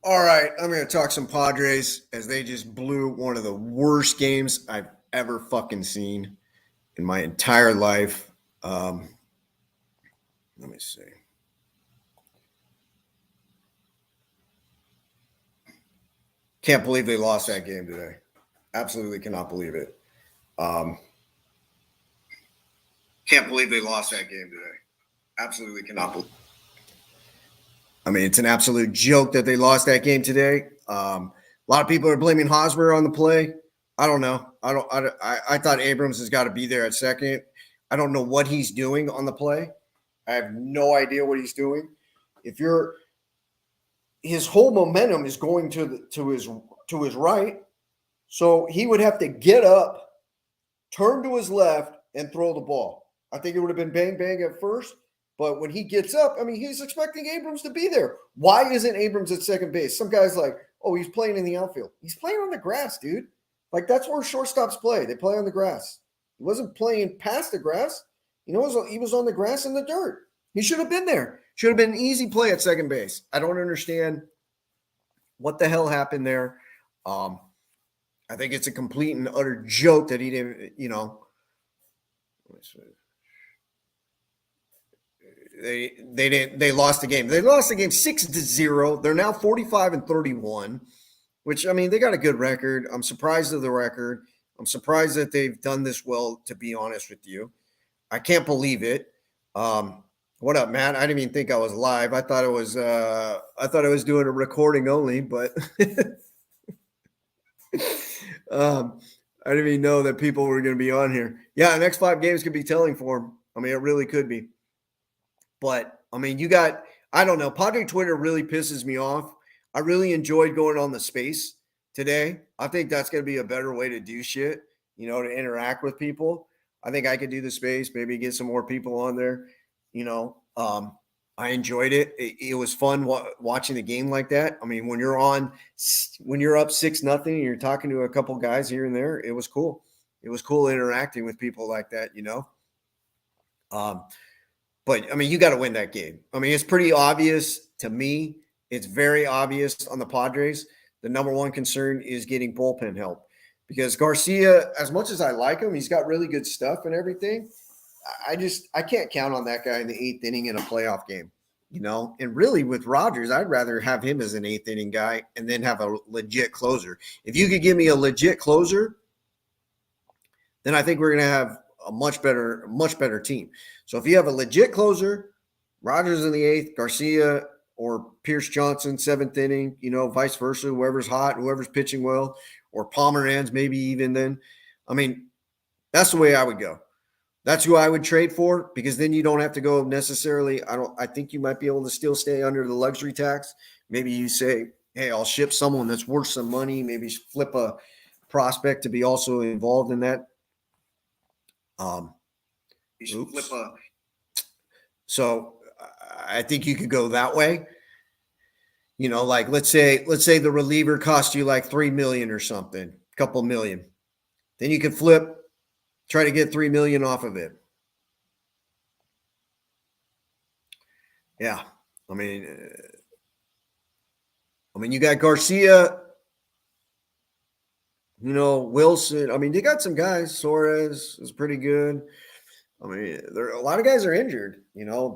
All right, I'm going to talk some Padres as they just blew one of the worst games I've ever fucking seen in my entire life. Let me see. Can't believe they lost that game today. Absolutely cannot believe it. Um, can't believe they lost that game today. Absolutely cannot believe. I mean, it's an absolute joke that they lost that game today. A lot of people are blaming Hosmer on the play. I don't know. I thought Abrams has got to be there at second. I don't know what he's doing on the play. I have no idea what he's doing. If you're his whole momentum is going to his right, so he would have to get up, turn to his left, and throw the ball. I think it would have been bang bang at first, but when he gets up, I mean, he's expecting Abrams to be there. Why isn't Abrams at second base? Some guys like, oh, he's playing in the outfield. He's playing on the grass, dude. Like that's where shortstops play. They play on the grass. He wasn't playing past the grass. He was on the grass in the dirt. He should have been there. Should have been an easy play at second base. I don't understand what the hell happened there. I think it's a complete and utter joke that he didn't. They lost the game. They lost the game 6-0. They're now 45-31, which I mean they got a good record. I'm surprised of the record. I'm surprised that they've done this well, to be honest with you. I can't believe it. What up, Matt? I didn't even think I was live. I thought I was doing a recording only, but I didn't even know that people were going to be on here. Yeah, the next 5 games could be telling for them. I mean, it really could be. But I mean, I don't know. Padre Twitter really pisses me off. I really enjoyed going on the space today. I think that's going to be a better way to do shit, to interact with people. I think I could do the space, maybe get some more people on there. I enjoyed it. It was fun watching the game like that. I mean, when you're up 6-0 and you're talking to a couple guys here and there, it was cool. It was cool interacting with people like that, But I mean, you got to win that game. I mean, it's pretty obvious to me. It's very obvious on the Padres. The number one concern is getting bullpen help because Garcia, as much as I like him, he's got really good stuff and everything. I can't count on that guy in the 8th inning in a playoff game, And really, with Rogers, I'd rather have him as an 8th inning guy and then have a legit closer. If you could give me a legit closer, then I think we're going to have a much better team. So if you have a legit closer, Rogers in the 8th, Garcia or Pierce Johnson, 7th inning, vice versa, whoever's hot, whoever's pitching well, or Pomeranz maybe even then. I mean, that's the way I would go. That's who I would trade for because then you don't have to go necessarily. I think you might be able to still stay under the luxury tax. Maybe you say, hey, I'll ship someone that's worth some money, maybe flip a prospect to be also involved in that. So I think you could go that way. Like let's say the reliever cost you like $3 million or something, a couple million. Then you could try to get $3 million off of it. Yeah, I mean, you got Garcia. Wilson. I mean, they got some guys. Suarez is pretty good. I mean, a lot of guys are injured.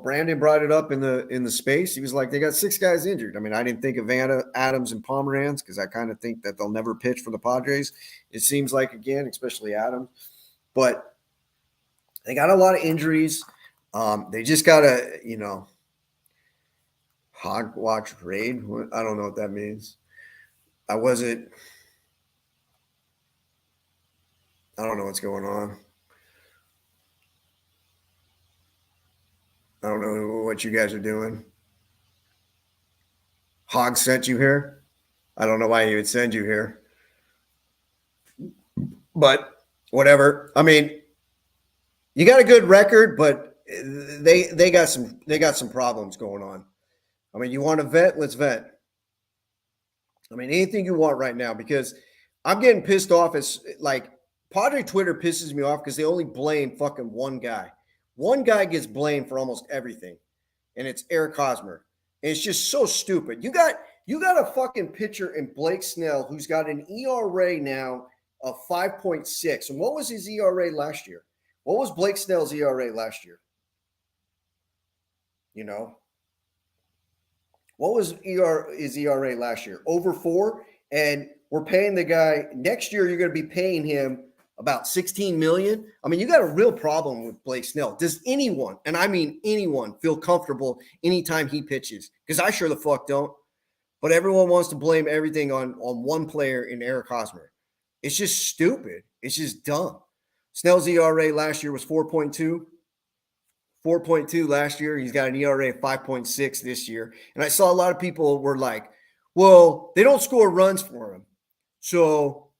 Brandon brought it up in the space. He was like, they got 6 guys injured. I mean, I didn't think of Adams and Pomeranz because I kind of think that they'll never pitch for the Padres. It seems like, again, especially Adams. But they got a lot of injuries. They just got to, hog watch raid. I don't know what that means. I don't know what's going on. I don't know what you guys are doing. Hog sent you here. I don't know why he would send you here. But whatever. I mean, you got a good record, but they got some problems going on. I mean, you want to vet? Let's vet. I mean, anything you want right now because I'm getting pissed off. As like Padre Twitter pisses me off because they only blame fucking one guy. One guy gets blamed for almost everything, and it's Eric Hosmer. And it's just so stupid. You You got a fucking pitcher in Blake Snell who's got an ERA now of 5.6. And what was his ERA last year? What was Blake Snell's ERA last year? You know, what was his ERA last year? Over 4. And we're paying the guy next year. You're going to be paying him about $16 million. I mean, you got a real problem with Blake Snell. Does anyone, and I mean anyone, feel comfortable anytime he pitches? Because I sure the fuck don't. But everyone wants to blame everything on one player in Eric Hosmer. It's just stupid. It's just dumb. Snell's ERA last year was 4.2. 4.2 last year. He's got an ERA of 5.6 this year. And I saw a lot of people were like, well, they don't score runs for him. So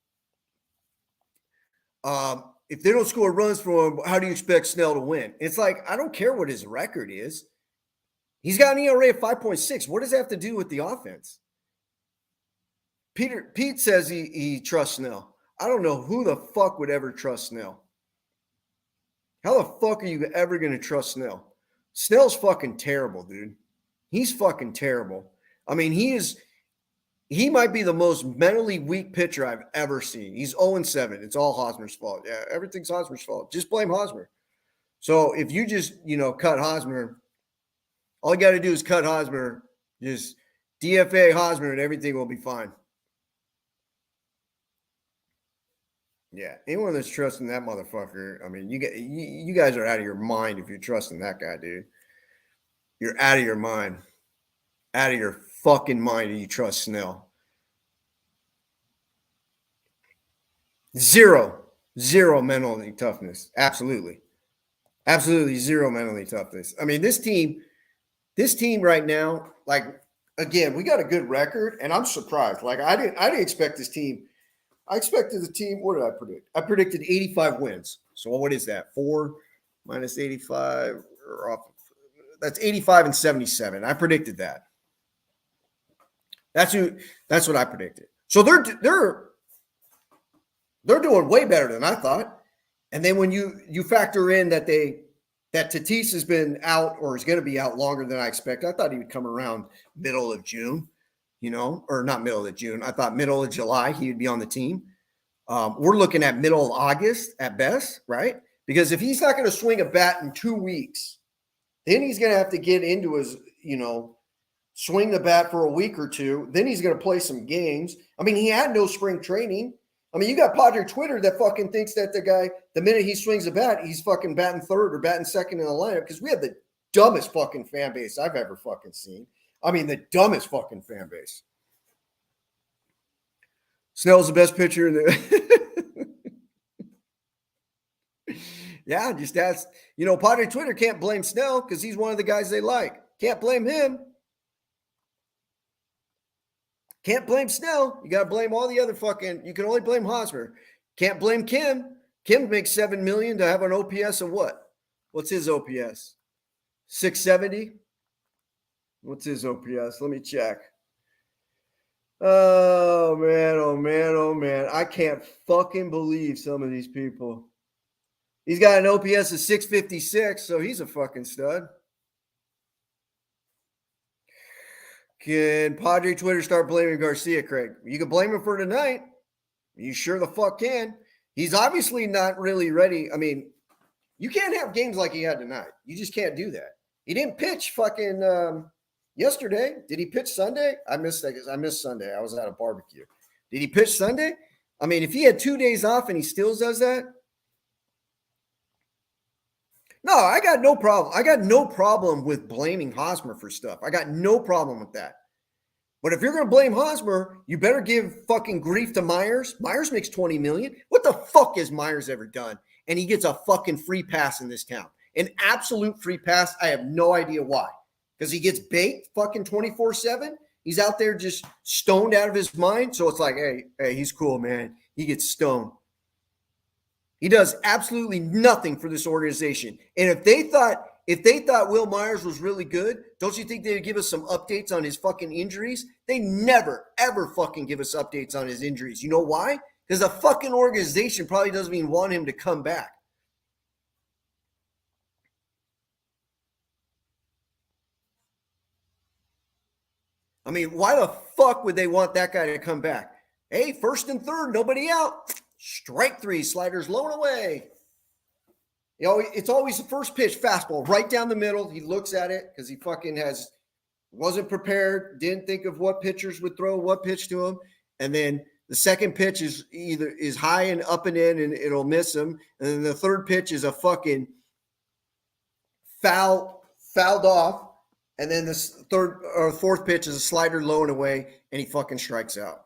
if they don't score runs for him, how do you expect Snell to win? It's like, I don't care what his record is. He's got an ERA of 5.6. What does that have to do with the offense? Pete says he trusts Snell. I don't know who the fuck would ever trust Snell. How the fuck are you ever going to trust Snell? Snell's fucking terrible, dude. He's fucking terrible. I mean, he might be the most mentally weak pitcher I've ever seen. He's 0-7. It's all Hosmer's fault. Yeah, everything's Hosmer's fault. Just blame Hosmer. So if you just, cut Hosmer, all you got to do is cut Hosmer, just DFA Hosmer, and everything will be fine. Yeah, anyone that's trusting that motherfucker, I mean, you guys are out of your mind if you're trusting that guy, dude. You're out of your mind. Out of your fucking mind if you trust Snell. Zero mental toughness. Absolutely zero mental toughness. I mean, this team right now, like, again, we got a good record, and I'm surprised. Like, I didn't expect this team. I expected the team. What did I predict? I predicted 85 wins. So what is that? 4 minus 85. That's 85 and 77. I predicted that. That's what I predicted. So they're doing way better than I thought. And then when you factor in that Tatis has been out or is going to be out longer than I expected. I thought he would come around middle of June. Or not middle of June. I thought middle of July he would be on the team. We're looking at middle of August at best, right? Because if he's not going to swing a bat in 2 weeks, then he's going to have to get into his, swing the bat for a week or two. Then he's going to play some games. I mean, he had no spring training. I mean, you got Padre Twitter that fucking thinks that the guy, the minute he swings a bat, he's fucking batting third or batting second in the lineup because we have the dumbest fucking fan base I've ever fucking seen. I mean, the dumbest fucking fan base. Snell's the best pitcher in the Yeah, just ask. Padre Twitter can't blame Snell because he's one of the guys they like. Can't blame him. Can't blame Snell. You got to blame all the other fucking. You can only blame Hosmer. Can't blame Kim. Kim makes $7 million to have an OPS of what? What's his OPS? 670. What's his OPS? Let me check. Oh, man, oh, man, oh, man. I can't fucking believe some of these people. He's got an OPS of 656, so he's a fucking stud. Can Padre Twitter start blaming Garcia, Craig? You can blame him for tonight. You sure the fuck can. He's obviously not really ready. I mean, you can't have games like he had tonight. You just can't do that. He didn't pitch fucking yesterday. Did he pitch Sunday? I missed that because I missed Sunday. I was at a barbecue. Did he pitch Sunday? I mean, if he had 2 days off and he still does that. No, I got no problem. I got no problem with blaming Hosmer for stuff. I got no problem with that. But if you're going to blame Hosmer, you better give fucking grief to Myers. Myers makes $20 million. What the fuck has Myers ever done? And he gets a fucking free pass in this town. An absolute free pass. I have no idea why. Because he gets baked fucking 24/7. He's out there just stoned out of his mind. So it's like, hey, he's cool, man. He gets stoned. He does absolutely nothing for this organization. And if they thought Will Myers was really good, don't you think they'd give us some updates on his fucking injuries? They never, ever fucking give us updates on his injuries. You know why? Because the fucking organization probably doesn't even want him to come back. I mean, why the fuck would they want that guy to come back? Hey, first and third, nobody out. Strike three, sliders low and away. You know, it's always the first pitch, fastball, right down the middle. He looks at it because he fucking wasn't prepared, didn't think of what pitchers would throw, what pitch to him. And then the second pitch is high and up and in, and it'll miss him. And then the third pitch is a fucking fouled off. And then this third or fourth pitch is a slider low and away, and he fucking strikes out.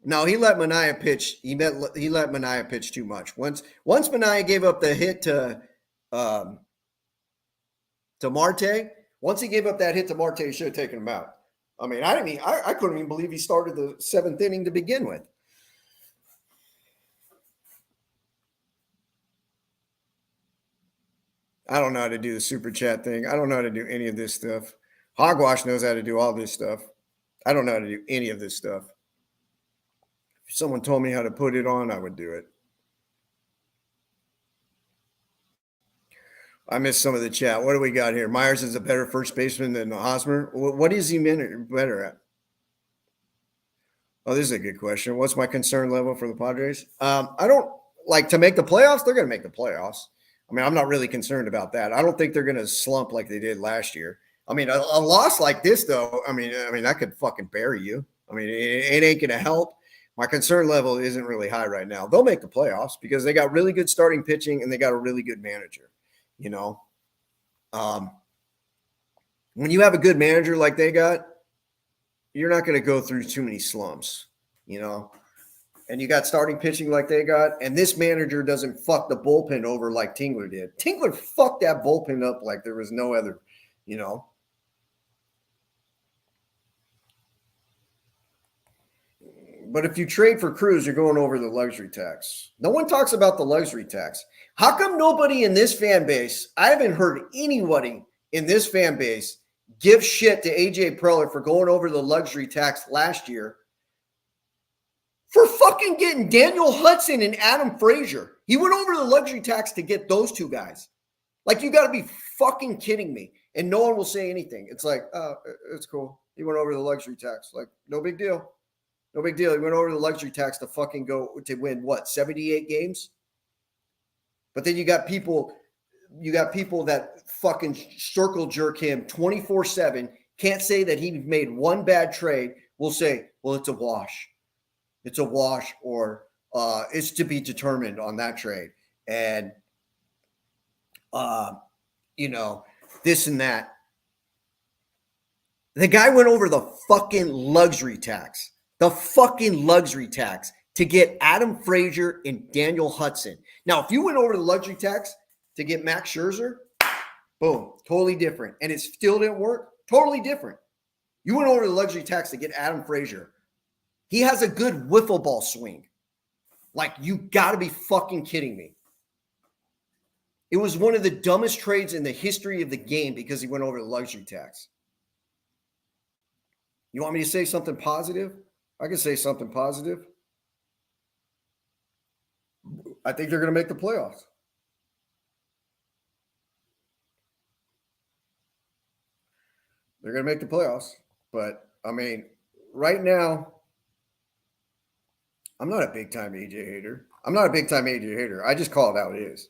No, he let Mania pitch. He let Mania pitch too much. Once Mania gave up the hit to Marte, once he gave up that hit to Marte, he should have taken him out. I mean, I couldn't even believe he started the seventh inning to begin with. I don't know how to do the super chat thing. I don't know how to do any of this stuff. Hogwash knows how to do all this stuff. I don't know how to do any of this stuff. If someone told me how to put it on, I would do it. I missed some of the chat. What do we got here? Myers is a better first baseman than Hosmer. What is he better at? Oh, this is a good question. What's my concern level for the Padres? I don't like to make the playoffs. They're going to make the playoffs. I mean, I'm not really concerned about that. I don't think they're going to slump like they did last year. I mean, a loss like this, though, I mean, that could fucking bury you. I mean, it ain't going to help. My concern level isn't really high right now. They'll make the playoffs because they got really good starting pitching and they got a really good manager. You know, when you have a good manager like they got, you're not going to go through too many slumps, you know. And you got starting pitching like they got, and this manager doesn't fuck the bullpen over like Tingler did. Tingler fucked that bullpen up like there was no other, you know. But if you trade for Cruz, you're going over the luxury tax. No one talks about the luxury tax. How come nobody in this fan base, I haven't heard anybody in this fan base give shit to AJ Preller for going over the luxury tax last year for fucking getting Daniel Hudson and Adam Frazier? He went over the luxury tax to get those two guys. Like, you got to be fucking kidding me. And no one will say anything. It's like, oh, it's cool. He went over the luxury tax. Like, no big deal. No big deal. He went over the luxury tax to fucking go to win what, 78 games? But then you got people that fucking circle jerk him 24/7, can't say that he made one bad trade, will say, well, it's a wash. It's a wash, or it's to be determined on that trade. And you know, this and that. The guy went over the fucking luxury tax. The fucking luxury tax to get Adam Frazier and Daniel Hudson. Now, if you went over the luxury tax to get Max Scherzer, boom, totally different. And it still didn't work, totally different. You went over the luxury tax to get Adam Frazier. He has a good wiffle ball swing. Like, you got to be fucking kidding me. It was one of the dumbest trades in the history of the game because he went over the luxury tax. You want me to say something positive? I can say something positive. I think they're going to make the playoffs. They're going to make the playoffs. But, I mean, right now, I'm not a big-time AJ hater. I just call it how it is.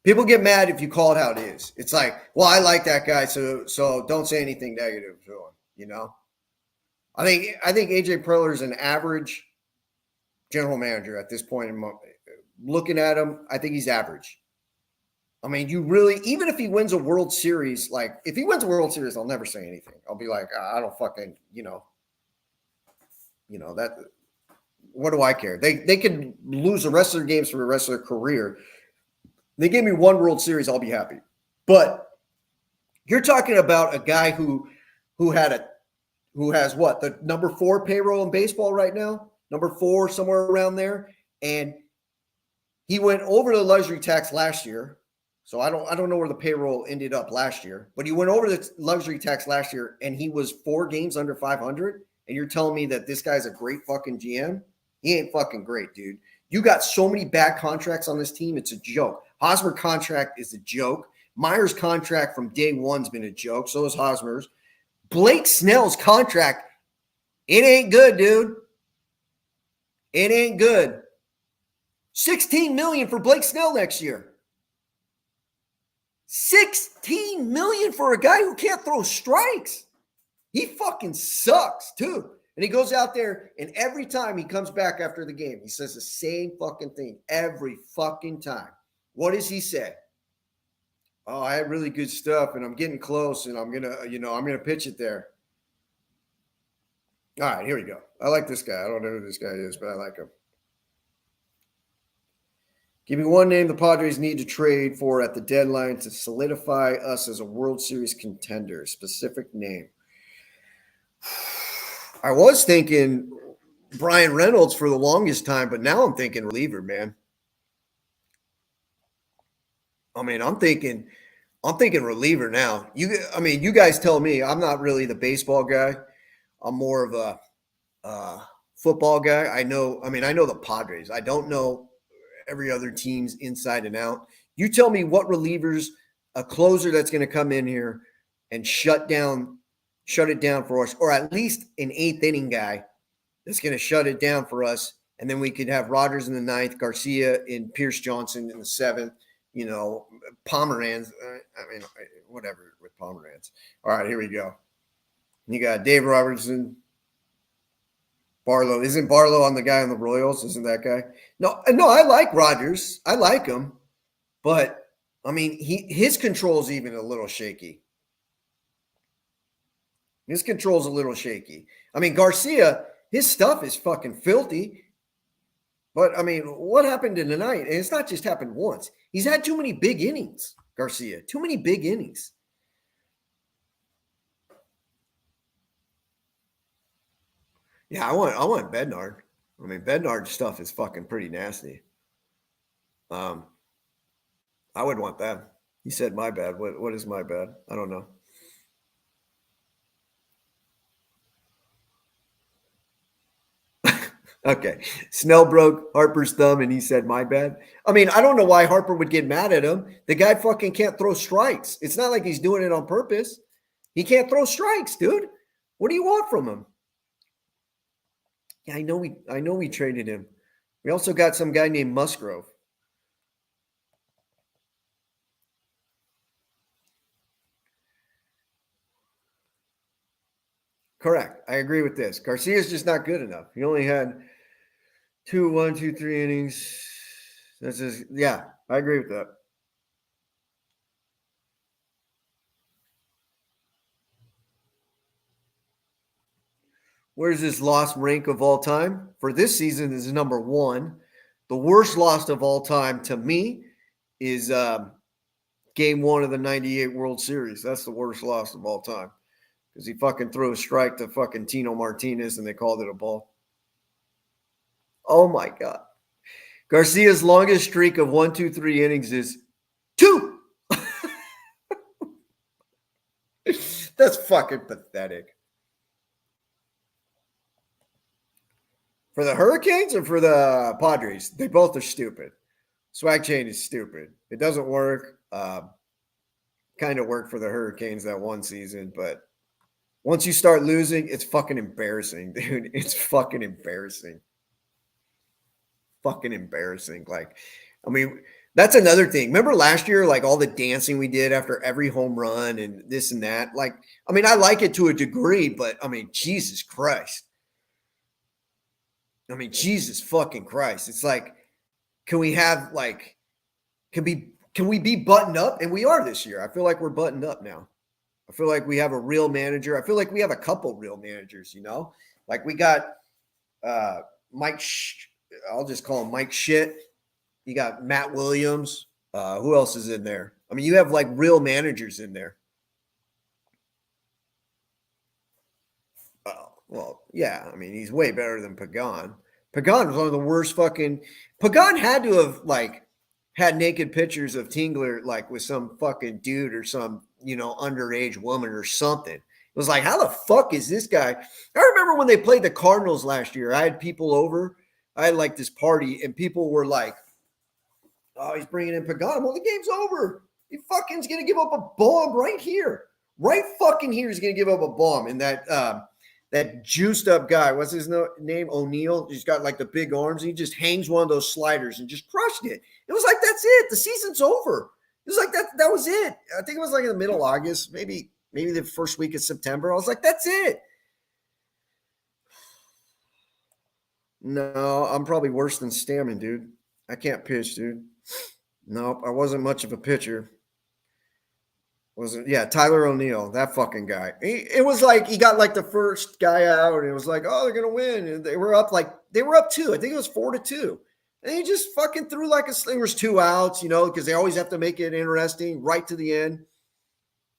People get mad if you call it how it is. It's like, well, I like that guy, so don't say anything negative to him, you know? I think AJ Preller is an average general manager at this point. Looking at him, I think he's average. I mean, you really, even if he wins a World Series, like if he wins a World Series, I'll never say anything. I'll be like, I don't fucking, you know that. What do I care? They could lose the rest of their games for the rest of their career. They give me one World Series, I'll be happy. But you're talking about a guy who has what, the number 4 payroll in baseball right now, number 4, somewhere around there, and he went over the luxury tax last year. So I don't know where the payroll ended up last year, but he went over the luxury tax last year, and he was 4 games under 500. And you're telling me that this guy's a great fucking GM? He ain't fucking great, dude. You got so many bad contracts on this team, it's a joke. Hosmer contract is a joke. Myers' contract from day one's been a joke. So is Hosmer's. Blake Snell's contract, it ain't good, dude. It ain't good. $16 million for Blake Snell next year. $16 million for a guy who can't throw strikes. He fucking sucks, too. And he goes out there, and every time he comes back after the game, he says the same fucking thing every fucking time. What does he say? Oh, I had really good stuff, and I'm getting close, and I'm gonna pitch it there. All right, here we go. I like this guy. I don't know who this guy is, but I like him. Give me one name the Padres need to trade for at the deadline to solidify us as a World Series contender. Specific name. I was thinking Brian Reynolds for the longest time, but now I'm thinking reliever, man. I mean, I'm thinking reliever now. You guys tell me. I'm not really the baseball guy. I'm more of a football guy. I know the Padres. I don't know every other team's inside and out. You tell me what relievers, a closer that's going to come in here and shut it down for us, or at least an eighth inning guy that's going to shut it down for us. And then we could have Rogers in the ninth, Garcia and Pierce Johnson in the seventh, Pomeranz. Whatever with Pomeranz. All right, here we go. You got Dave Robertson, Barlow. Isn't Barlow on the guy on the Royals? Isn't that guy? No, I like Rogers. I like him. But, I mean, his control's even a little shaky. His control's a little shaky. I mean, Garcia, his stuff is fucking filthy. But, I mean, what happened tonight? And it's not just happened once. He's had too many big innings, Garcia. Too many big innings. Yeah, I want Bednar. I mean, Bednar's stuff is fucking pretty nasty. I would want that. He said my bad. What is my bad? I don't know. Okay. Snell broke Harper's thumb and he said my bad. I mean, I don't know why Harper would get mad at him. The guy fucking can't throw strikes. It's not like he's doing it on purpose. He can't throw strikes, dude. What do you want from him? Yeah, I know we traded him. We also got some guy named Musgrove. Correct. I agree with this. Garcia's just not good enough. He only had 3 innings. Yeah, I agree with that. Where's this loss rank of all time? For this season is number 1. The worst loss of all time to me is game 1 of the 98 World Series. That's the worst loss of all time. Because he fucking threw a strike to fucking Tino Martinez and they called it a ball. Oh my God. Garcia's longest streak of 1, 2, 3 innings is 2. That's fucking pathetic. For the Hurricanes or for the Padres? They both are stupid. Swag chain is stupid. It doesn't work. Kind of worked for the Hurricanes that one season, but once you start losing, it's fucking embarrassing, dude. It's fucking embarrassing. Fucking embarrassing. Like, I mean, that's another thing. Remember last year, like all the dancing we did after every home run and this and that? Like, I mean, I like it to a degree, but I mean, Jesus Christ. I mean, Jesus fucking Christ. It's like, can we be buttoned up? And we are this year. I feel like we're buttoned up now. I feel like we have a real manager. I feel like we have a couple real managers, Like we got Mike, I'll just call him Mike Shit. You got Matt Williams. Who else is in there? I mean, you have like real managers in there. Well, yeah. I mean, he's way better than Pagan. Pagan was one of the worst fucking. Pagan had to have like had naked pictures of Tingler like with some fucking dude or some underage woman or something. It was like, how the fuck is this guy? I remember when they played the Cardinals last year. I had people over. I had like this party, and people were like, "Oh, he's bringing in Pagan." Well, the game's over. He fucking's going to give up a bomb right here. Right fucking here, he's going to give up a bomb. And that juiced up guy, what's his name? O'Neal. He's got like the big arms. He just hangs one of those sliders and just crushed it. It was like, that's it. The season's over. It was like that was it. I think it was like in the middle of August, maybe the first week of September. I was like, that's it. No, I'm probably worse than Stammen, dude. I can't pitch, dude. Nope, I wasn't much of a pitcher. Tyler O'Neill, that fucking guy. It was like he got like the first guy out, and it was like, oh, they're gonna win. And they were up 2. I think it was 4-2. And he just fucking threw like there was 2 outs, because they always have to make it interesting right to the end.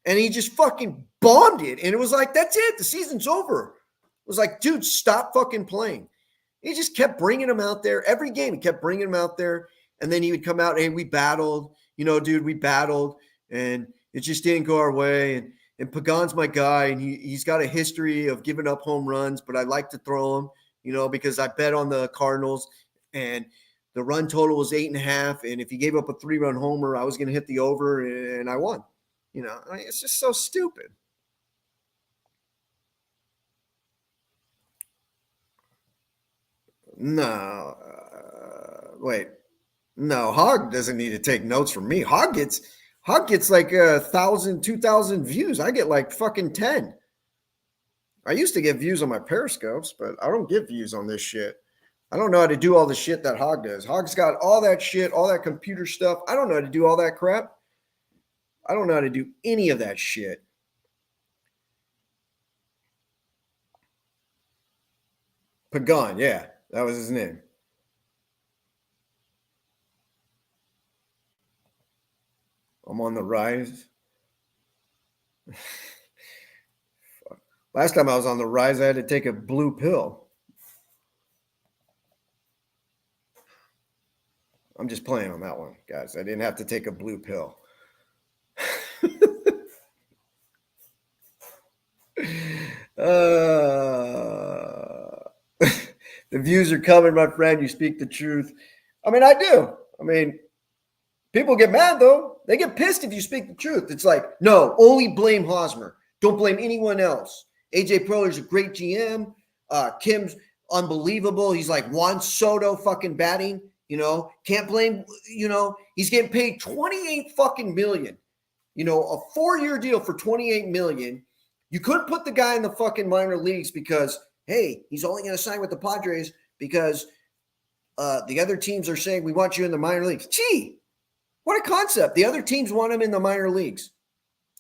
And he just fucking bombed it. And it was like, that's it. The season's over. It was like, dude, stop fucking playing. He just kept bringing him out there. Every game, he kept bringing him out there. And then he would come out, hey, we battled. Dude, we battled. And it just didn't go our way. And Pagan's my guy. And he's got a history of giving up home runs. But I like to throw him, because I bet on the Cardinals. And the run total was 8.5. And if he gave up a 3-run homer, I was going to hit the over. And I won. It's just so stupid. No, wait. No, Hog doesn't need to take notes from me. Hog gets like 1,000, 2,000 views. I get like fucking 10. I used to get views on my Periscopes, but I don't get views on this shit. I don't know how to do all the shit that Hog does. Hog's got all that shit, all that computer stuff. I don't know how to do all that crap. I don't know how to do any of that shit. Pagan, yeah, that was his name. I'm on the rise. Last time I was on the rise, I had to take a blue pill. I'm just playing on that one, guys. I didn't have to take a blue pill. The views are coming, my friend. You speak the truth. I mean, I do. I mean, people get mad, though. They get pissed if you speak the truth. It's like, no, only blame Hosmer. Don't blame anyone else. AJ Preller's a great GM. Kim's unbelievable. He's like Juan Soto fucking batting. Can't blame, he's getting paid $28 fucking million. A 4-year deal for $28 million. You couldn't put the guy in the fucking minor leagues because, hey, he's only going to sign with the Padres because the other teams are saying we want you in the minor leagues. Gee, what a concept. The other teams want him in the minor leagues.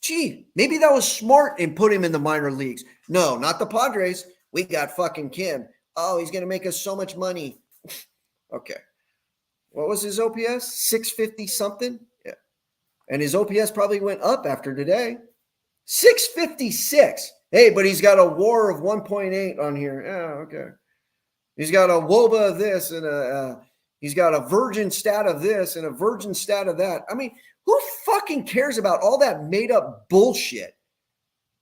Gee, maybe that was smart and put him in the minor leagues. No, not the Padres. We got fucking Kim. Oh, he's going to make us so much money. Okay. What was his OPS? 650 something? Yeah. And his OPS probably went up after today. 656. Hey, but he's got a WAR of 1.8 on here. Yeah, okay. He's got a WOBA of this and he's got a virgin stat of this and a virgin stat of that. I mean, who fucking cares about all that made up bullshit?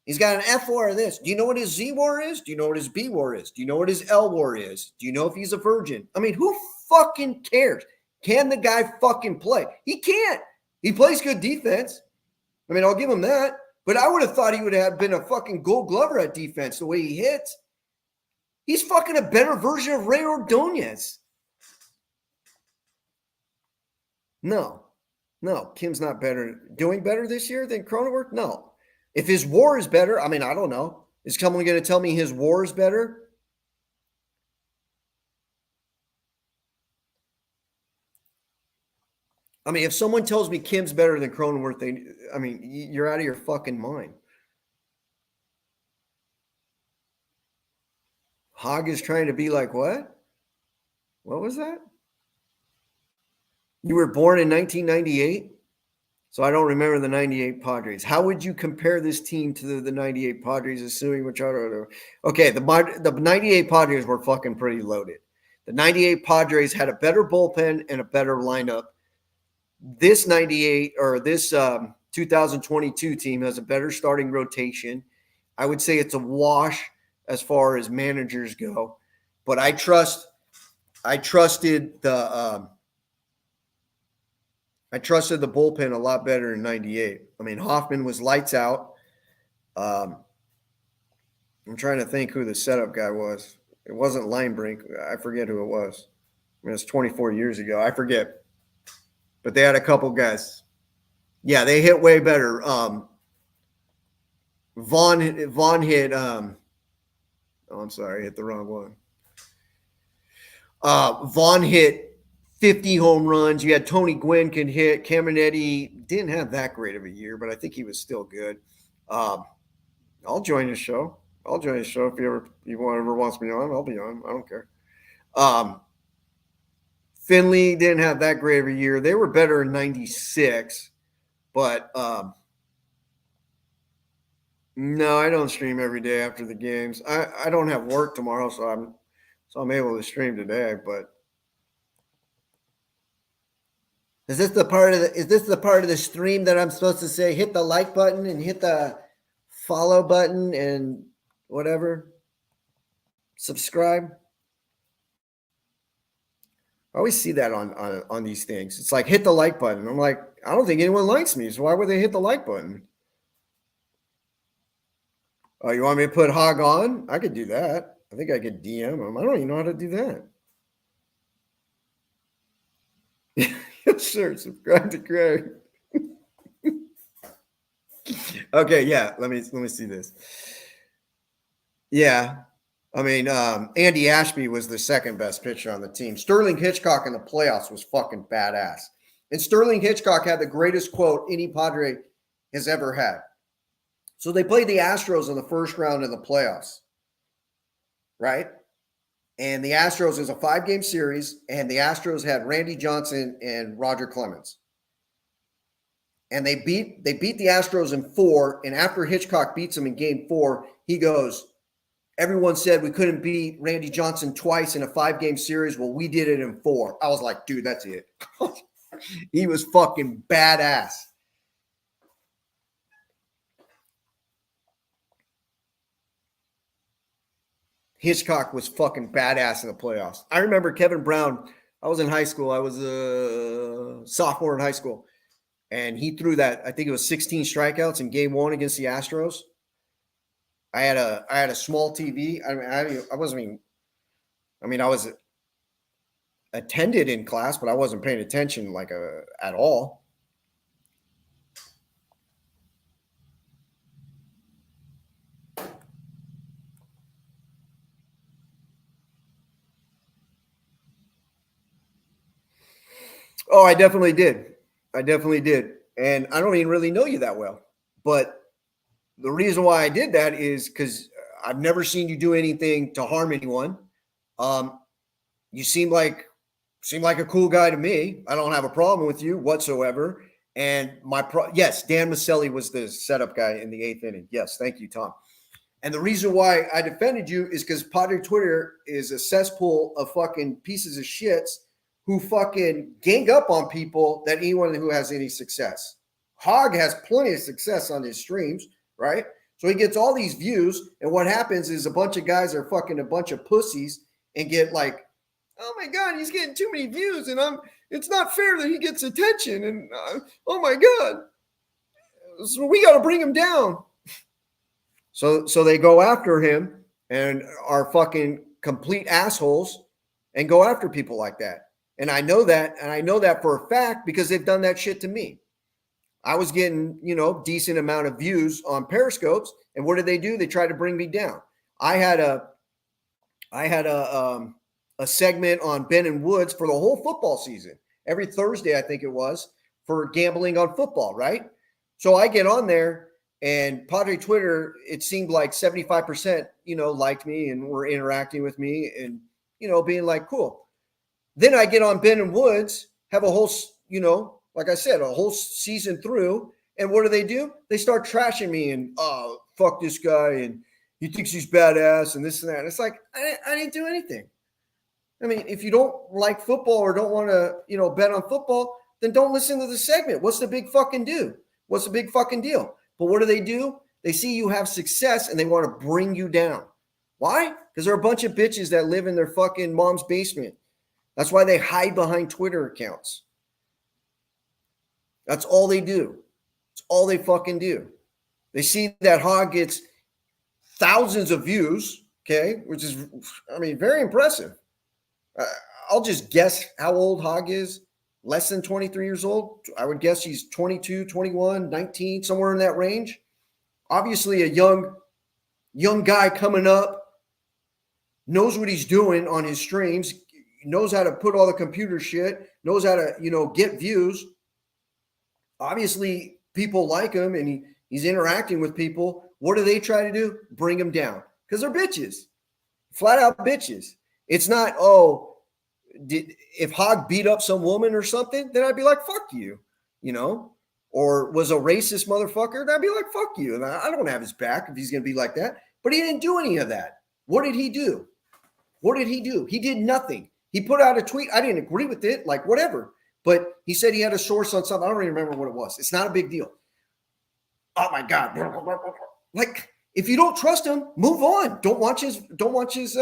He's got an F WAR of this. Do you know what his Z WAR is? Do you know what his B WAR is? Do you know what his L WAR is? Do you know if he's a virgin? I mean, who fucking cares? Can the guy fucking play? He can't. He plays good defense. I mean, I'll give him that. But I would have thought he would have been a fucking Gold Glover at defense the way he hits. He's fucking a better version of Ray Ordonez. No, Kim's not doing better this year than Cronenworth? No. If his WAR is better, I mean, I don't know. Is someone going to tell me his WAR is better? I mean, if someone tells me Kim's better than Cronenworth, you're out of your fucking mind. Hog is trying to be like what? What was that? You were born in 1998? So I don't remember the 98 Padres. How would you compare this team to the 98 Padres, assuming Machado? Okay, the 98 Padres were fucking pretty loaded. The 98 Padres had a better bullpen and a better lineup. This 2022 team has a better starting rotation. I would say it's a wash as far as managers go, but I trusted the I trusted the bullpen a lot better in 98. I mean, Hoffman was lights out. Um, I'm trying to think who the setup guy was. It wasn't Linebrink. I forget who it was. I mean, it's 24 years ago. I forget. But they had a couple guys. Yeah, they hit way better. Vaughn hit. Oh, I'm sorry, I hit the wrong one. Vaughn hit 50 home runs. You had Tony Gwynn can hit. Caminetti didn't have that great of a year, but I think he was still good. I'll join the show. If you ever wants me on, I'll be on. I don't care. Finley didn't have that great of a year. They were better in 96, but no, I don't stream every day after the games. I don't have work tomorrow, so I'm able to stream today. But is this the part of the stream that I'm supposed to say hit the like button and hit the follow button and whatever? Subscribe. I always see that on these things. It's like hit the like button. I'm like, I don't think anyone likes me, so why would they hit the like button? Oh, you want me to put Hog on? I could do that. I think I could DM him. I don't even know how to do that. Yes, sir. Subscribe to Craig. Okay, yeah. Let me see this. Yeah. I mean, Andy Ashby was the second best pitcher on the team. Sterling Hitchcock in the playoffs was fucking badass. And Sterling Hitchcock had the greatest quote any Padre has ever had. So they played the Astros in the first round of the playoffs, right? And the Astros is a 5-game series, and the Astros had Randy Johnson and Roger Clemens. And they beat the Astros in 4, and after Hitchcock beats them in game 4, he goes, everyone said we couldn't beat Randy Johnson twice in a 5-game series. Well, we did it in 4. I was like, dude, that's it. He was fucking badass. Hitchcock was fucking badass in the playoffs. I remember Kevin Brown. I was in high school. I was a sophomore in high school. And he threw that, I think it was 16 strikeouts in game 1 against the Astros. I had a small TV. I was attended in class, but I wasn't paying attention at all. Oh, I definitely did. And I don't even really know you that well. But the reason why I did that is because I've never seen you do anything to harm anyone. You seem like a cool guy to me. I don't have a problem with you whatsoever. And yes, Dan Maselli was the setup guy in the 8th inning. Yes, thank you, Tom. And the reason why I defended you is because Padre Twitter is a cesspool of fucking pieces of shits who fucking gang up on people that anyone who has any success. Hog has plenty of success on his streams, right? So he gets all these views, and what happens is a bunch of guys are fucking a bunch of pussies and get like, oh my God, he's getting too many views, and it's not fair that he gets attention, and oh my God, so we got to bring him down. So they go after him and are fucking complete assholes and go after people like that. And I know that for a fact because they've done that shit to me. I was getting, decent amount of views on Periscopes, and what did they do? They tried to bring me down. I had a segment on Ben and Woods for the whole football season. Every Thursday, I think it was, for gambling on football, right? So I get on there, and Padre Twitter, it seemed like 75%, liked me and were interacting with me and, being like, cool. Then I get on Ben and Woods, have a whole, like I said, a whole season through. And what do? They start trashing me and, oh, fuck this guy. And he thinks he's badass and this and that. And it's like, I didn't do anything. I mean, if you don't like football or don't want to, bet on football, then don't listen to the segment. What's the big fucking deal? But what do? They see you have success and they want to bring you down. Why? Because they're a bunch of bitches that live in their fucking mom's basement. That's why they hide behind Twitter accounts. That's all they do. It's all they fucking do. They see that Hog gets thousands of views, okay, which is, I mean, very impressive. I'll just guess how old Hog is. Less than 23 years old. I would guess he's 22, 21, 19, somewhere in that range. Obviously, a young guy coming up, knows what he's doing on his streams, knows how to put all the computer shit, knows how to, get views. Obviously, people like him and he's interacting with people. What do they try to do? Bring him down because they're bitches, flat out bitches. It's not, if Hog beat up some woman or something, then I'd be like, fuck you, or was a racist motherfucker, then I'd be like, fuck you. And I don't have his back if he's going to be like that. But he didn't do any of that. What did he do? He did nothing. He put out a tweet. I didn't agree with it, like whatever. But he said he had a source on something. I don't even remember what it was. It's not a big deal. Oh my God. Like, if you don't trust him, move on. Don't watch his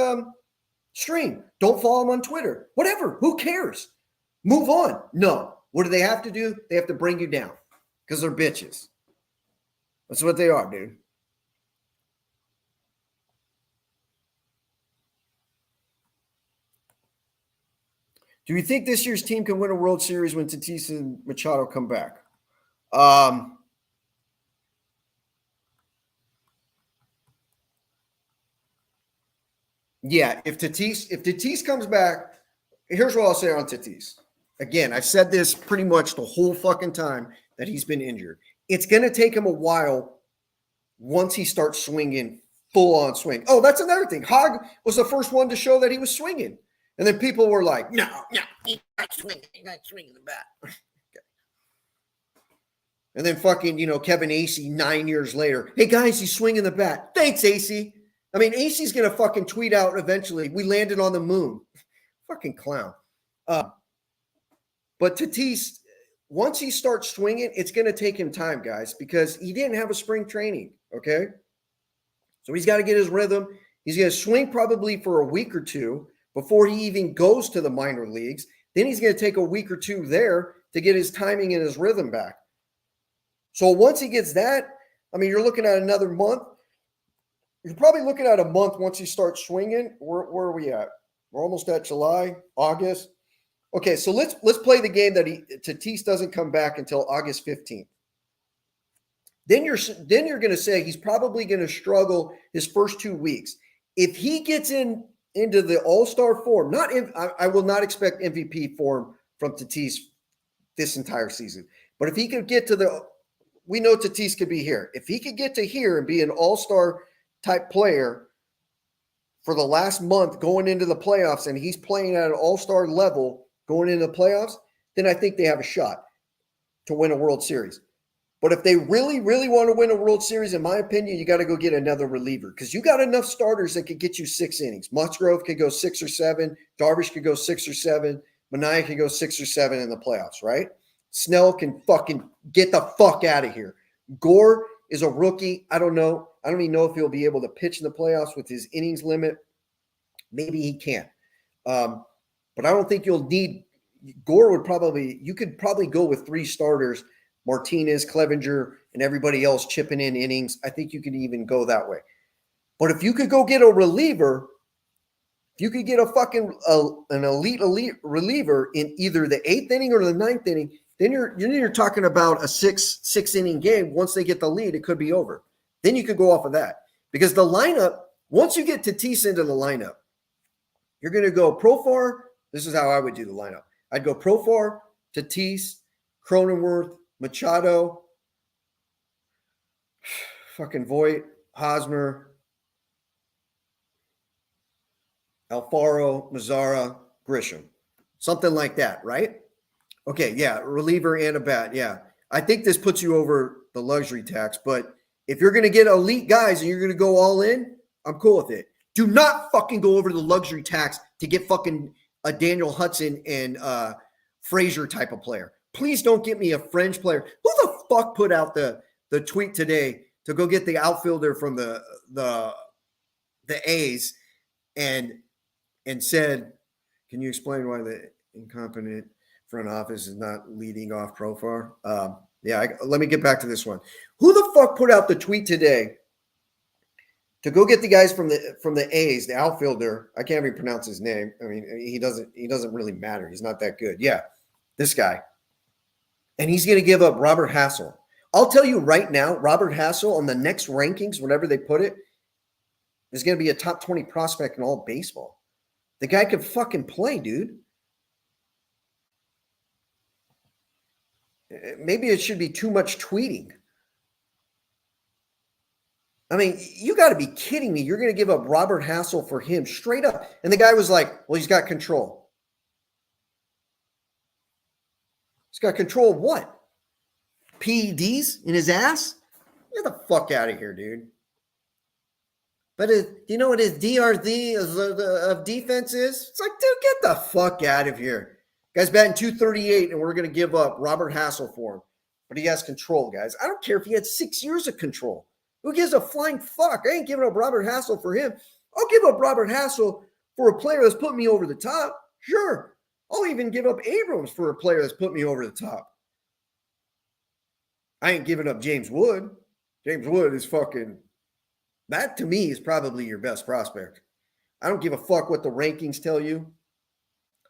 stream. Don't follow him on Twitter. Whatever. Who cares? Move on. No. What do they have to do? They have to bring you down because they're bitches. That's what they are, dude. Do you think this year's team can win a World Series when Tatis and Machado come back? Yeah, if Tatis comes back, here's what I'll say on Tatis. Again, I've said this pretty much the whole fucking time that he's been injured. It's going to take him a while once he starts swinging, full-on swing. Oh, that's another thing. Hog was the first one to show that he was swinging. And then people were like, no, he's not swinging the bat. Okay. And then fucking, Kevin Acee 9 years later, hey, guys, he's swinging the bat. Thanks, Acee. I mean, Acee's going to fucking tweet out eventually, we landed on the moon. Fucking clown. But Tatis, once he starts swinging, it's going to take him time, guys, because he didn't have a spring training, okay? So he's got to get his rhythm. He's going to swing probably for a week or two before he even goes to the minor leagues. Then he's going to take a week or two there to get his timing and his rhythm back. So once he gets that, I mean, you're looking at another month. You're probably looking at a month once he starts swinging. Where are we at? We're almost at July, August. Okay, so let's play the game that Tatis doesn't come back until August 15th. Then you're going to say he's probably going to struggle his first 2 weeks. If he gets into the all-star form, I will not expect MVP form from Tatis this entire season. But if he could get to we know Tatis could be here. If he could get to here and be an all-star type player for the last month going into the playoffs, and he's playing at an all-star level going into the playoffs, then I think they have a shot to win a World Series. But if they really, really want to win a World Series, in my opinion, you got to go get another reliever because you got enough starters that could get you 6 innings. Musgrove could go 6 or 7. Darvish could go 6 or 7. Manaea could go 6 or 7 in the playoffs, right? Snell can fucking get the fuck out of here. Gore is a rookie. I don't know. I don't even know if he'll be able to pitch in the playoffs with his innings limit. Maybe he can't. But I don't think you'll need – Gore you could probably go with 3 starters – Martinez, Clevenger, and everybody else chipping in innings. I think you could even go that way. But if you could go get a reliever, if you could get a fucking an elite reliever in either the 8th inning or the 9th inning, then you're talking about a six inning game. Once they get the lead, it could be over. Then you could go off of that. Because the lineup, once you get Tatis into the lineup, you're going to go Profar. This is how I would do the lineup. I'd go Profar, Tatis, Cronenworth, Machado, fucking Voit, Hosmer, Alfaro, Mazzara, Grisham. Something like that, right? Okay, yeah, reliever and a bat, yeah. I think this puts you over the luxury tax, but if you're going to get elite guys and you're going to go all in, I'm cool with it. Do not fucking go over the luxury tax to get fucking a Daniel Hudson and Frazier type of player. Please don't get me a French player. Who the fuck put out the tweet today to go get the outfielder from the A's and said, can you explain why the incompetent front office is not leading off Profar. Let me get back to this one. Who the fuck put out the tweet today to go get the guys from the A's, the outfielder? I can't even pronounce his name. I mean, he doesn't really matter. He's not that good. Yeah, this guy. And he's going to give up Robert Hassel. I'll tell you right now, Robert Hassel on the next rankings, whenever they put it, is going to be a top 20 prospect in all of baseball. The guy can fucking play, dude. Maybe it should be too much tweeting. I mean, you got to be kidding me. You're going to give up Robert Hassel for him straight up. And the guy was like, well, he's got control. He's got control of what? PEDs in his ass? Get the fuck out of here, dude. But do you know what his DRZ of defense is? It's like, dude, get the fuck out of here. Guy's batting 238, and we're going to give up Robert Hassel for him. But he has control, guys. I don't care if he had 6 years of control. Who gives a flying fuck? I ain't giving up Robert Hassel for him. I'll give up Robert Hassel for a player that's put me over the top. Sure. I'll even give up Abrams for a player that's put me over the top. I ain't giving up James Wood. James Wood is fucking... That, to me, is probably your best prospect. I don't give a fuck what the rankings tell you.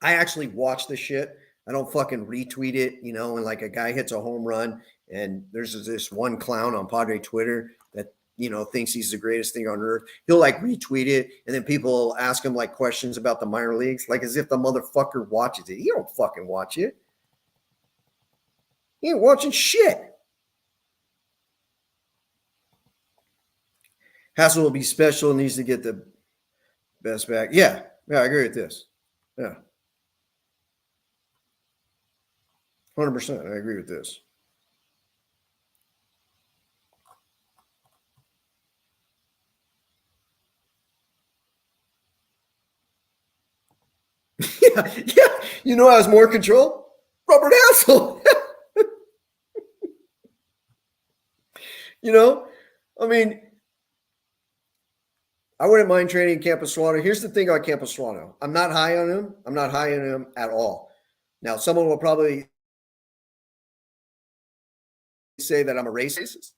I actually watch the shit. I don't fucking retweet it, you know, and like a guy hits a home run and there's this one clown on Padre Twitter that, you know, thinks he's the greatest thing on earth. He'll like retweet it and then people ask him like questions about the minor leagues, like as if the motherfucker watches it. He don't fucking watch it. He ain't watching shit. Hassel will be special and needs to get the best back. Yeah, I agree with this. Yeah. 100%. I agree with this. yeah. You know, has more control? Robert Hassel. You know, I mean, I wouldn't mind trading Campusano. Here's the thing on Campusano. I'm not high on him. I'm not high on him at all. Now, someone will probably say that I'm a racist.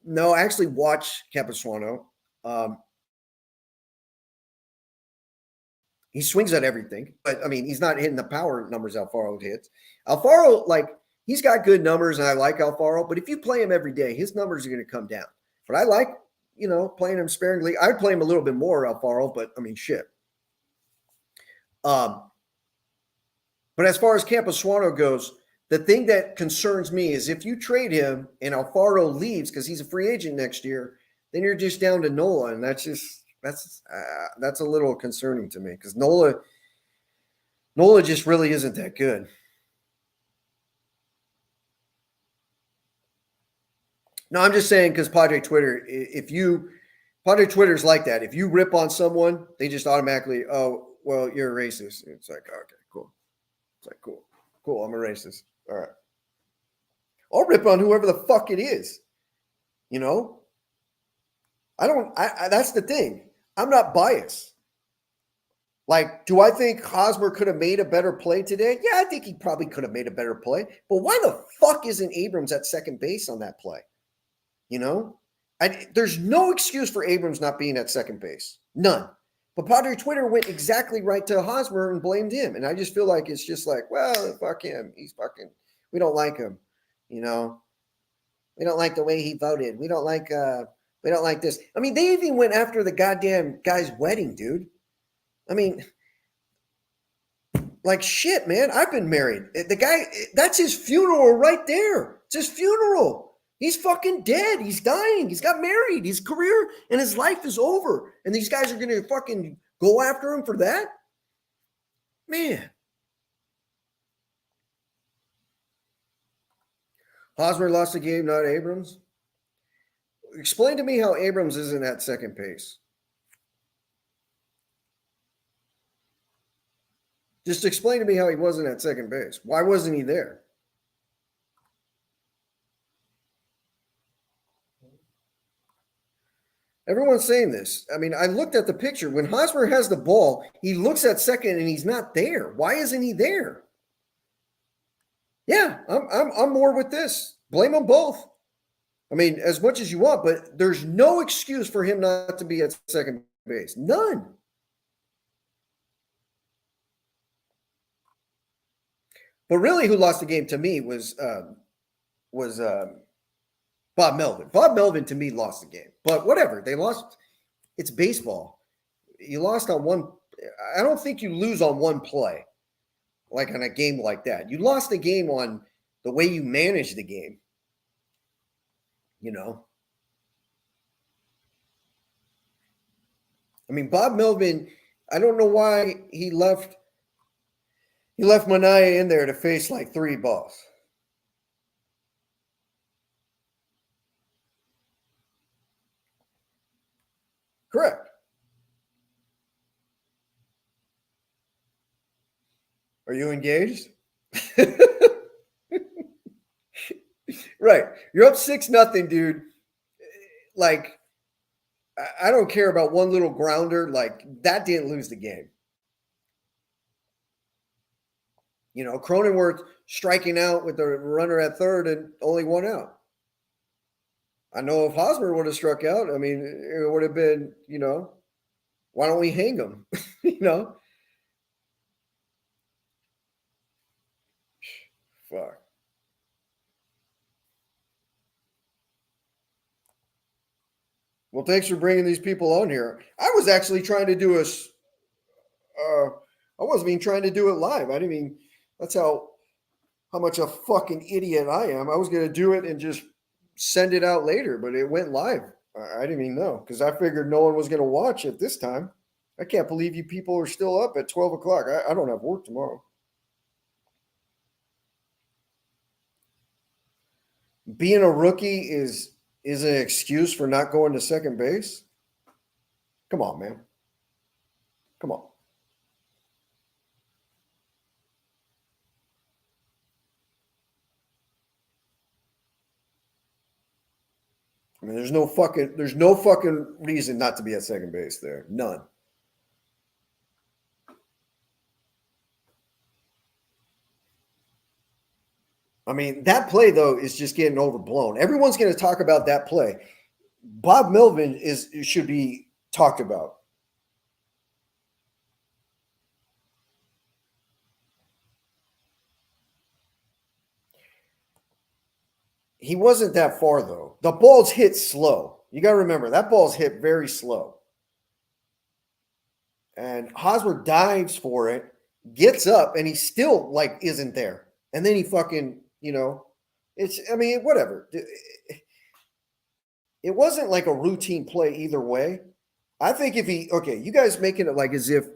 No, I actually watch Campusano. He swings at everything, but I mean, he's not hitting the power numbers Alfaro hits. Alfaro, like, he's got good numbers, and I like Alfaro, but if you play him every day, his numbers are going to come down. But I like, you know, playing him sparingly. I'd play him a little bit more, Alfaro, but I mean, shit. But as far as Campusano goes, the thing that concerns me is if you trade him and Alfaro leaves because he's a free agent next year, then you're just down to Nola, and that's a little concerning to me because Nola just really isn't that good. No, I'm just saying because Padre Twitter, Padre Twitter's like that. If you rip on someone, they just automatically, oh, well, you're a racist. It's like, okay, cool. It's like, cool, I'm a racist. All right. I'll rip on whoever the fuck it is. You know? That's the thing. I'm not biased. Like, do I think Hosmer could have made a better play today? Yeah, I think he probably could have made a better play. But why the fuck isn't Abrams at second base on that play? You know? There's no excuse for Abrams not being at second base. None. But Padre Twitter went exactly right to Hosmer and blamed him. And I just feel like it's just like, well, fuck him. He's fucking, we don't like him. You know? We don't like the way he voted. We don't like this. I mean, they even went after the goddamn guy's wedding, dude. I mean, like shit, man. I've been married. The guy, that's his funeral right there. It's his funeral. He's fucking dead. He's dying. He's got married. His career and his life is over. And these guys are going to fucking go after him for that? Man. Hosmer lost the game, not Abrams. Explain to me how Abrams isn't at second base. Just explain to me how he wasn't at second base. Why wasn't he there? Everyone's saying this. I mean, I looked at the picture. When Hosmer has the ball, he looks at second and he's not there. Why isn't he there? Yeah, I'm more with this. Blame them both. I mean, as much as you want, but there's no excuse for him not to be at second base. None. But really, who lost the game to me was Bob Melvin. Bob Melvin to me lost the game. But whatever, they lost. It's baseball. You lost on one. I don't think you lose on one play, like on a game like that. You lost the game on the way you manage the game. You know. I mean, Bob Melvin. I don't know why he left. He left Manaea in there to face like 3 balls. Correct. Are you engaged? Right. You're up 6-0, dude. Like, I don't care about one little grounder. Like, that didn't lose the game. You know, Cronenworth striking out with the runner at third and only 1 out. I know if Hosmer would have struck out, I mean, it would have been, you know, why don't we hang him? You know? Fuck. Well, thanks for bringing these people on here. I was actually trying to do I wasn't even trying to do it live. I didn't even, that's how much a fucking idiot I am. I was going to do it and just send it out later, but it went live. I didn't even know because I figured no one was going to watch it this time. I can't believe you people are still up at 12 o'clock. I don't have work tomorrow. Being a rookie is an excuse for not going to second base. Come on, man. Come on. I mean, there's no fucking reason not to be at second base there. None. I mean, that play though is just getting overblown. Everyone's going to talk about that play. Bob Melvin should be talked about. He wasn't that far though. The ball's hit slow. You got to remember that ball's hit very slow. And Hosmer dives for it, gets up, and he still like isn't there. And then he fucking, you know, I mean, whatever. It wasn't like a routine play either way. I think if you guys making it like as if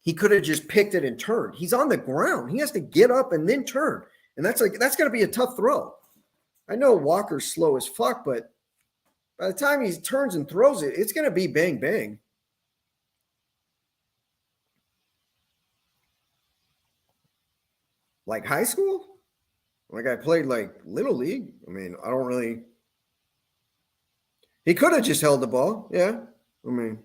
he could have just picked it and turned. He's on the ground. He has to get up and then turn. And that's going to be a tough throw. I know Walker's slow as fuck, but by the time he turns and throws it, it's going to be bang, bang. Like high school? Like I played like Little League. I mean, I don't really. He could have just held the ball. Yeah. I mean.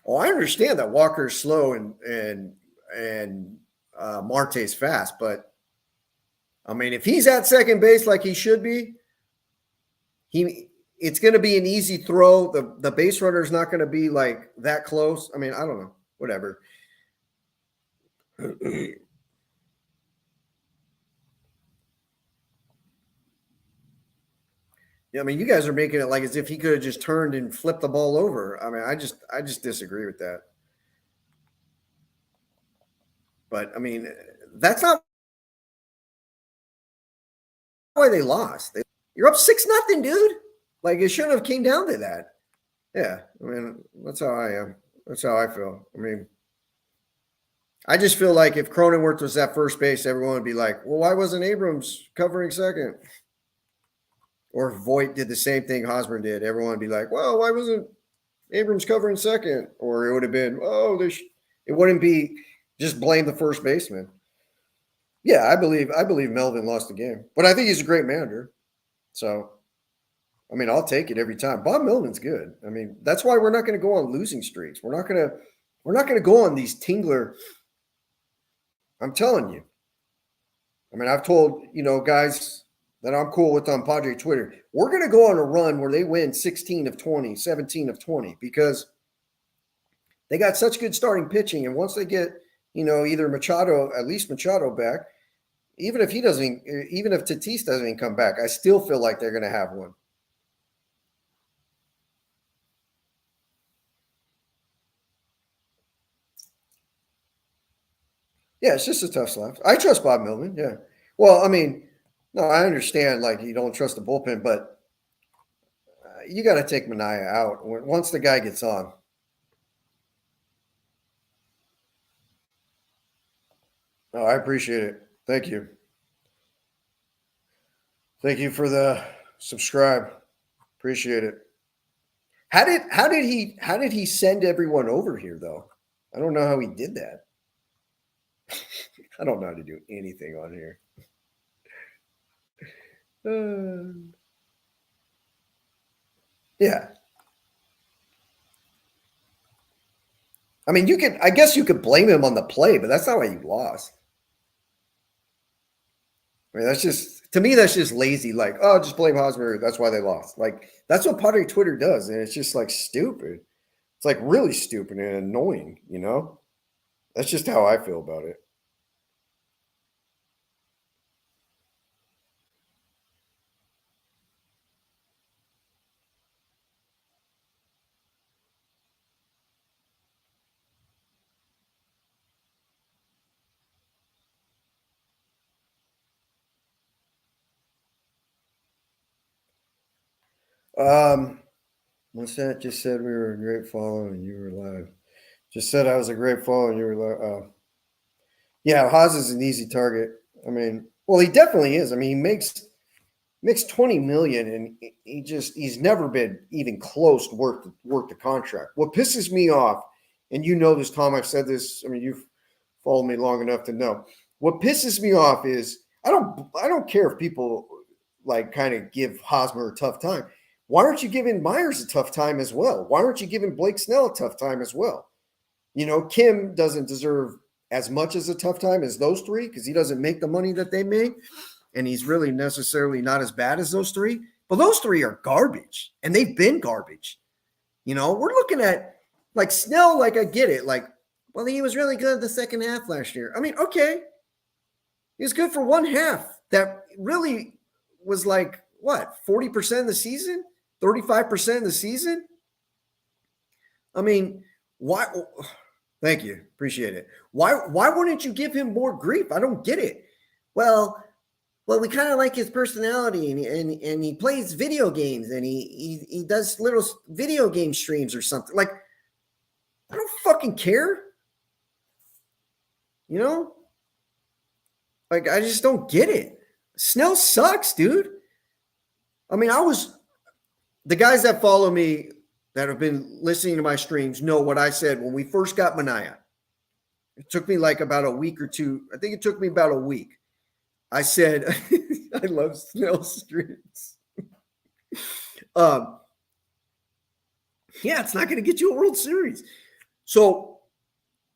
Oh, I understand that Walker's slow and Marte's fast, but I mean, if he's at second base like he should be, it's going to be an easy throw. The base runner is not going to be like that close. I mean, I don't know, whatever. Yeah, I mean, you guys are making it like as if he could have just turned and flipped the ball over. I mean, I just disagree with that. But I mean, that's not why they lost. You're up 6-0, dude. Like it shouldn't have came down to that. Yeah, I mean, that's how I am. That's how I feel. I mean, I just feel like if Cronenworth was at first base, everyone would be like, well, why wasn't Abrams covering second? Or if Voit did the same thing Hosmer did, everyone would be like, well, why wasn't Abrams covering second? Or it would have been, it wouldn't be just blame the first baseman. Yeah, I believe Melvin lost the game. But I think he's a great manager. So I mean, I'll take it every time. Bob Millman's good. I mean, that's why we're not going to go on losing streaks. We're not going to go on these tingler. I'm telling you. I mean, I've told, guys that I'm cool with on Padre Twitter, we're going to go on a run where they win 16 of 20, 17 of 20, because they got such good starting pitching. And once they get, either Machado, at least Machado back, even if Tatis doesn't even come back, I still feel like they're going to have one. Yeah, it's just a tough slap. I trust Bob Millman. Yeah. Well, I mean, no, I understand, like, you don't trust the bullpen, but you got to take Manaea out once the guy gets on. Oh, I appreciate it. Thank you. Thank you for the subscribe. Appreciate it. How did he send everyone over here, though? I don't know how he did that. I don't know how to do anything on here. Yeah. I mean, I guess you could blame him on the play, but that's not why you lost. I mean, to me, that's just lazy. Like, oh, just blame Hosmer. That's why they lost. Like, that's what Padre Twitter does. And it's just like stupid. It's like really stupid and annoying, That's just how I feel about it. What's that? Just said we were a great follow and you were live. Just said I was a great follow and you were live. Yeah, Haas is an easy target. I mean, well, he definitely is. I mean, he makes $20 million, and he's never been even close to worth the contract. What pisses me off, and this, Tom, I've said this. I mean, you've followed me long enough to know. What pisses me off is I don't care if people like kind of give Hosmer a tough time. Why aren't you giving Myers a tough time as well? Why aren't you giving Blake Snell a tough time as well? Kim doesn't deserve as much as a tough time as those three because he doesn't make the money that they make, and he's really necessarily not as bad as those three. But those three are garbage, and they've been garbage. We're looking at like Snell, like I get it. Like, well, he was really good the second half last year. I mean, okay. He was good for one half. That really was like, what, 40% of the season? 35% of the season? I mean, why? Thank you. Appreciate it. Why wouldn't you give him more grief? I don't get it. Well, we kind of like his personality, and he plays video games, and he does little video game streams or something. Like, I don't fucking care. Like, I just don't get it. Snell sucks, dude. I mean, the guys that follow me that have been listening to my streams know what I said when we first got Manaea. It took me like about a week or two. I think it took me about a week. I said, I love Snell streams. Yeah, it's not going to get you a World Series. So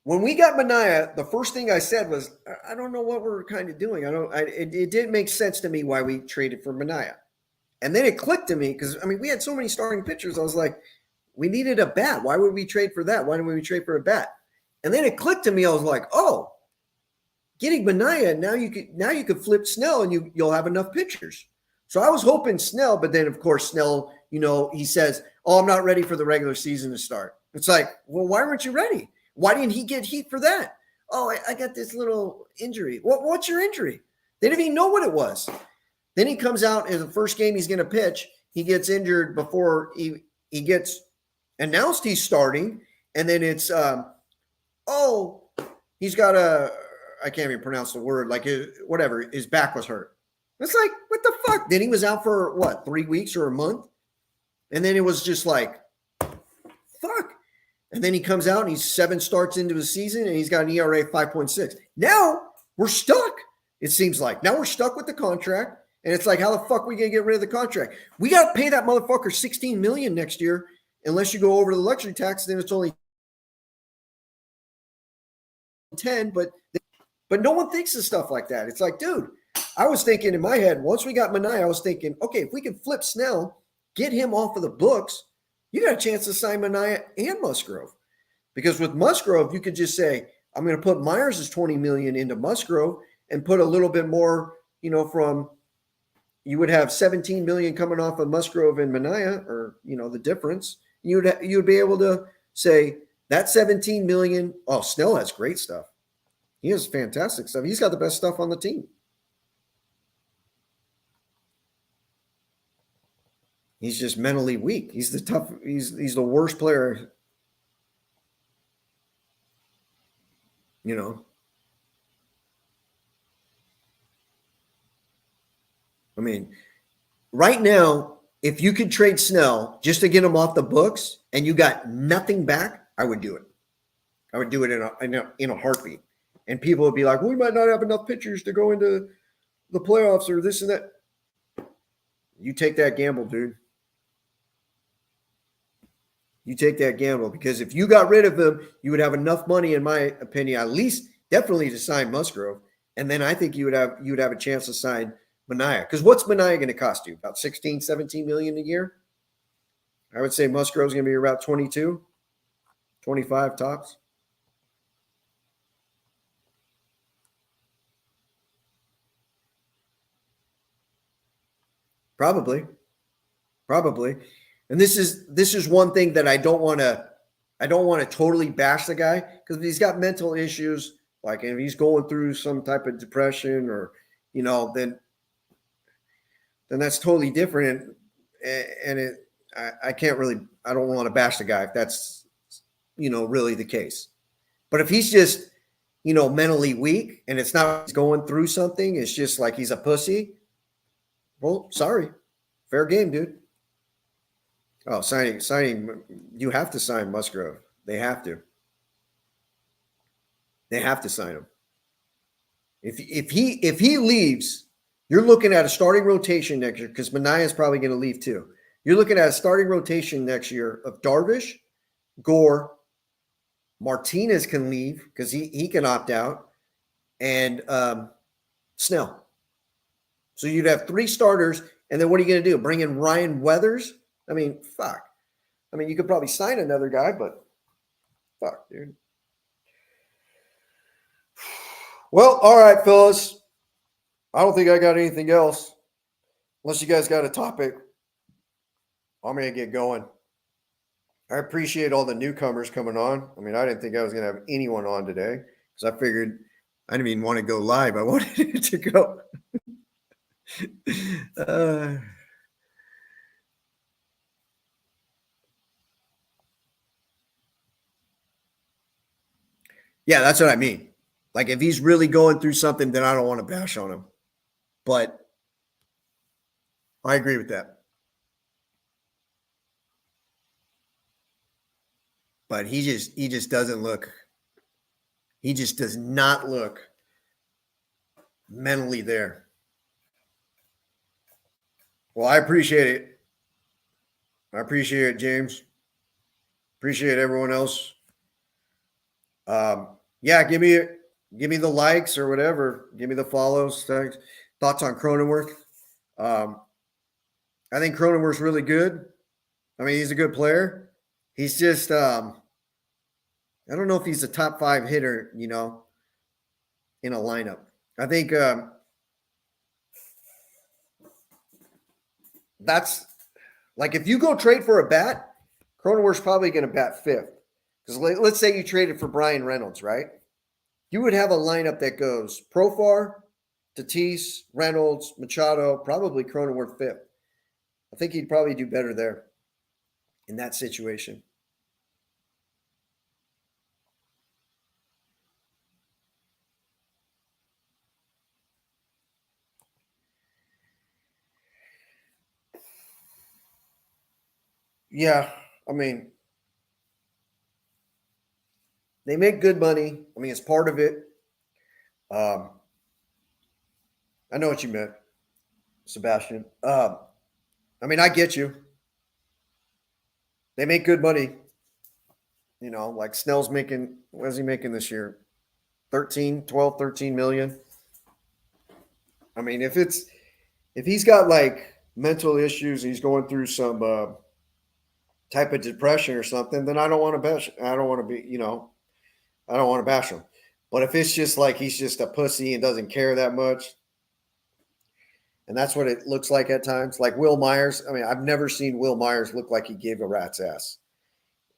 when we got Manaea, the first thing I said was, I don't know what we're kind of doing. It didn't make sense to me why we traded for Manaea. And then it clicked to me because, I mean, we had so many starting pitchers. I was like, we needed a bat. Why would we trade for that? Why didn't we trade for a bat? And then it clicked to me. I was like, oh, getting Manaea, now you could flip Snell and you'll have enough pitchers. So I was hoping Snell, but then of course Snell, he says, oh, I'm not ready for the regular season to start. It's like, well, why weren't you ready? Why didn't he get heat for that? Oh, I got this little injury. What's your injury? They didn't even know what it was. Then he comes out in the first game he's going to pitch. He gets injured before he gets announced he's starting. And then it's, he's got I can't even pronounce the word, like whatever, his back was hurt. It's like, what the fuck? Then he was out for 3 weeks or a month? And then it was just like, fuck. And then he comes out and he's 7 starts into his season and he's got an ERA 5.6. Now we're stuck. It seems like now we're stuck with the contract. And it's like, how the fuck are we gonna get rid of the contract? We gotta pay that motherfucker $16 million next year, unless you go over the luxury tax. Then it's only 10. But no one thinks of stuff like that. It's like, dude, I was thinking in my head, once we got Manaea, I was thinking, okay, if we can flip Snell, get him off of the books, you got a chance to sign Manaea and Musgrove. Because with Musgrove, you could just say, I'm going to put Myers' $20 million into Musgrove and put a little bit more, from you would have $17 million coming off of Musgrove and Manaea, or the difference. You'd be able to say that $17 million. Oh, Snell has great stuff. He has fantastic stuff. He's got the best stuff on the team. He's just mentally weak. He's the worst player. I mean, right now, if you could trade Snell just to get him off the books and you got nothing back, I would do it. I would do it in a heartbeat. And people would be like, well, we might not have enough pitchers to go into the playoffs or this and that. You take that gamble, dude. You take that gamble, because if you got rid of him, you would have enough money, in my opinion, at least definitely to sign Musgrove. And then I think you would have a chance to sign Manaea. Because what's Manaea going to cost you? About 16, 17 million a year? I would say Musgrove's going to be about 22, 25 tops. Probably. And this is one thing that I don't want to totally bash the guy, because if he's got mental issues, like if he's going through some type of depression or then that's totally different. And I can't really, I don't want to bash the guy if that's really the case. But if he's just mentally weak and it's not he's going through something, it's just like he's a pussy. Well, sorry, fair game, dude. Oh, signing. You have to sign Musgrove. They have to. They have to sign him. If he leaves, you're looking at a starting rotation next year, because Manaea is probably going to leave too. You're looking at a starting rotation next year of Darvish, Gore, Martinez can leave because he can opt out, and Snell. So you'd have 3 starters, and then what are you going to do? Bring in Ryan Weathers? I mean, fuck. I mean, you could probably sign another guy, but fuck, dude. Well, all right, fellas. I don't think I got anything else. Unless you guys got a topic, I'm going to get going. I appreciate all the newcomers coming on. I mean, I didn't think I was going to have anyone on today, because I figured I didn't even want to go live. I wanted it to go. Yeah, that's what I mean. Like, if he's really going through something, then I don't want to bash on him. But I agree with that. But he just doesn't look. He just does not look mentally there. Well, I appreciate it. I appreciate it, James. Appreciate everyone else. Yeah, give me the likes or whatever. Give me the follows. Thanks. Thoughts on Cronenworth? I think Cronenworth's really good. I mean, he's a good player. He's just I don't know if he's a top 5 hitter, in a lineup. I think that's like, if you go trade for a bat, Cronenworth's probably going to bat 5th. Because let's say you traded for Brian Reynolds, right? You would have a lineup that goes Profar, Tatis, Reynolds, Machado, probably Cronenworth 5th. I think he'd probably do better there in that situation. Yeah, I mean, they make good money. I mean, it's part of it. I know what you meant. Sebastian. I mean, I get you. They make good money. You know, like Snell's making, what is he making this year? 13 million. I mean, if he's got like mental issues, he's going through some type of depression or something, then I don't want to bash. I don't want to be, I don't want to bash him. But if it's just like he's just a pussy and doesn't care that much, and that's what it looks like at times. Like Will Myers. I mean, I've never seen Will Myers look like he gave a rat's ass.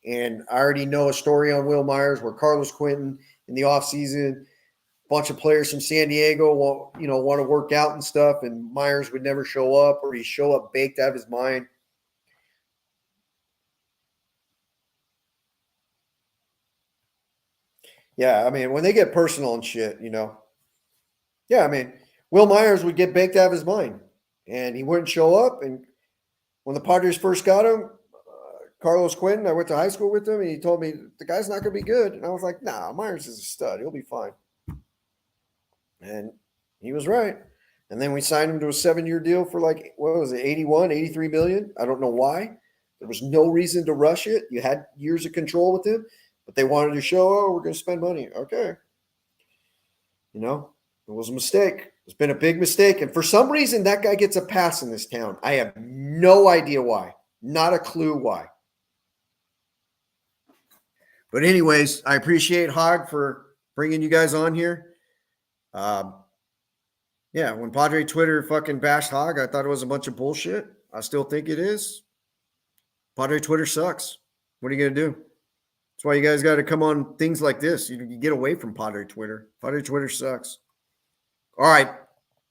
And I already know a story on Will Myers where Carlos Quentin in the offseason, a bunch of players from San Diego want to work out and stuff, and Myers would never show up, or he'd show up baked out of his mind. Yeah, I mean, when they get personal and shit, Yeah, I mean, Will Myers would get baked out of his mind, and he wouldn't show up. And when the Padres first got him, Carlos Quentin, I went to high school with him, and he told me the guy's not going to be good. And I was like, nah, Myers is a stud. He'll be fine. And he was right. And then we signed him to a 7-year deal for like, what was it, 81, 83 million? I don't know why. There was no reason to rush it. You had years of control with him, but they wanted to show, oh, we're going to spend money. Okay. It was a mistake. It's been a big mistake. And for some reason, that guy gets a pass in this town. I have no idea why. Not a clue why. But anyways, I appreciate Hog for bringing you guys on here. Yeah, when Padre Twitter fucking bashed Hog, I thought it was a bunch of bullshit. I still think it is. Padre Twitter sucks. What are you going to do? That's why you guys got to come on things like this. You get away from Padre Twitter. Padre Twitter sucks. All right.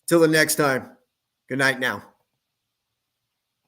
Till the next time. Good night now.